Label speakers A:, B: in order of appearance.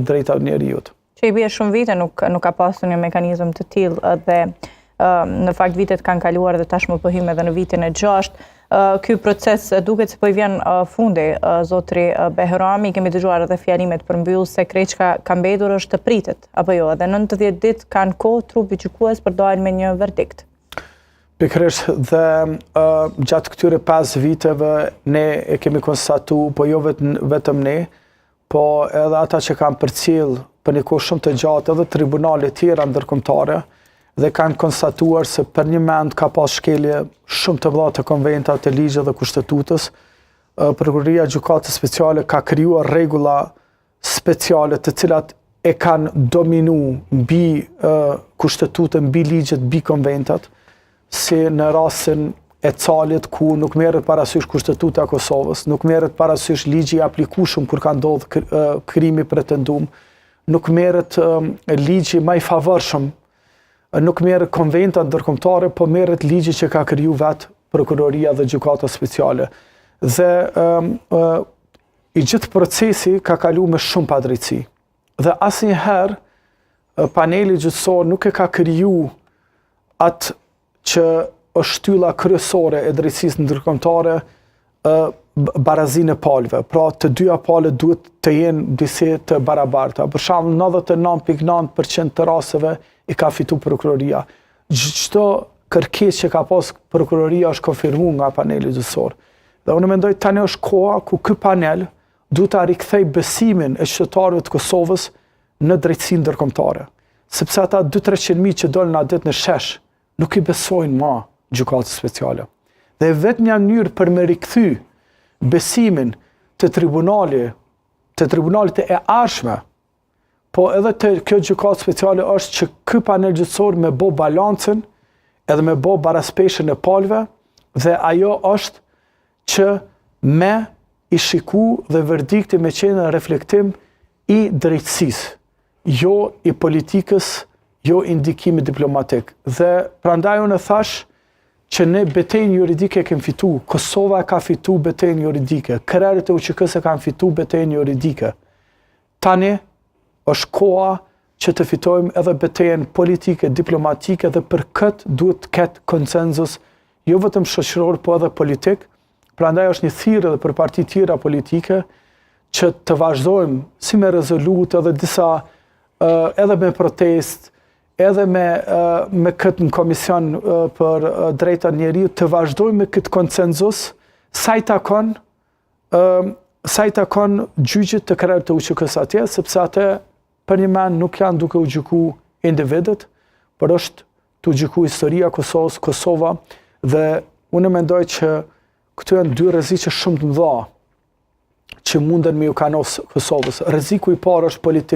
A: drejta njeriut.
B: Që i bie shumë vite nuk ka pasur një mekanizëm të tillë dhe në fakt vitet kanë kaluar dhe tashmë po hym edhe në vitin e 6. Ky proces duket se po i vjen fundi, zotri Behrami, kemi dëgjuar edhe fjalimet përmbyll se Kreçka ka mbetur është të pritet, apo jo, edhe 90 ditë kanë kohë trupi gjykues për dalë me një verdikt.
A: Pikërisht dhe gjatë këtyre 5 viteve ne e kemi konstatuar, po jo vetëm ne, po edhe ata që kanë përcjell për një kohë shumë të gjatë edhe tribunale tjera ndërkombëtare dhe kanë konstatuar se për një mend ka pas shkelje shumë të mëdha të konventat, të ligjit dhe kushtetutës. Prokuroria Gjykatës Speciale ka krijuar rregulla speciale të cilat e kanë dominu mbi kushtetutën, mbi ligjet, mbi konventat, si në rastin e Calit ku nuk merret parasysh kushtetuta e Kosovës, nuk merret parasysh ligji i aplikueshëm kur ka ndodhur krimi pretenduar, nuk merret ligji më i favorshëm, nuk merret konventa ndërkombëtare, po merret ligji që ka kriju vetë Prokuroria dhe Gjykata Speciale. Dhe i gjithë procesi ka kalu me shumë padrejtësi. Dhe asnjëherë paneli gjyqësor nuk e ka kriju atë që është shtylla kryesore e drejtësisë ndërkombëtare, barazinë e palëve. Pra të dyja palët duhet të jenë disi të barabarta. Për shembull 99.9% të rasteve i ka fitu prokuroria. Çdo kërkesë që ka pas prokuroria është konfirmuar nga paneli gjyqësor. Dhe unë mendoj tani është koha ku ky panel duhet ta rikthej besimin e qytetarëve të Kosovës në drejtësinë ndërkombëtare. Sepse ata 200-300.000 që dolën atë ditë në shesh nuk i besojnë më Gjykatës Speciale. Dhe vetmja mënyrë për me rikthy besimin të tribunalit e ardhshme, po edhe të kjo Gjykatë Speciale është që ky panel gjyqësor me bë balancën edhe me bë baraspeshën e palëve dhe ajo është që me i shiku dhe verdikti me qenë në reflektim i drejtësisë, jo i politikës, jo indikimi diplomatik. Dhe prandaj unë thash që ne betejën juridike kemi fitu, Kosova ka fitu betejën juridike, krerët e UÇK-s kanë fitu betejën juridike. Tani është koha që të fitojmë edhe betejën politike, diplomatike dhe për këtë duhet të ketë konsenzus, jo vetëm shoqëror, po edhe politik. Prandaj është një thirrje edhe për parti tjera politike që të vazhdojmë si me rezolutë edhe disa edhe me protestë, edhe me këtë në komision për drejta njeriut të vazhdojmë me këtë konsenzus sa i takon gjyqit të krerët të UÇK-s atje, sepse atë për një men nuk janë duke u gjyku individet, por është të gjyku historia Kosovës, Kosova, dhe unë mendoj që këtu janë 2 rreziqe shumë të mëdha që munden me ju kanos Kosovës. Rreziku i parë është politik.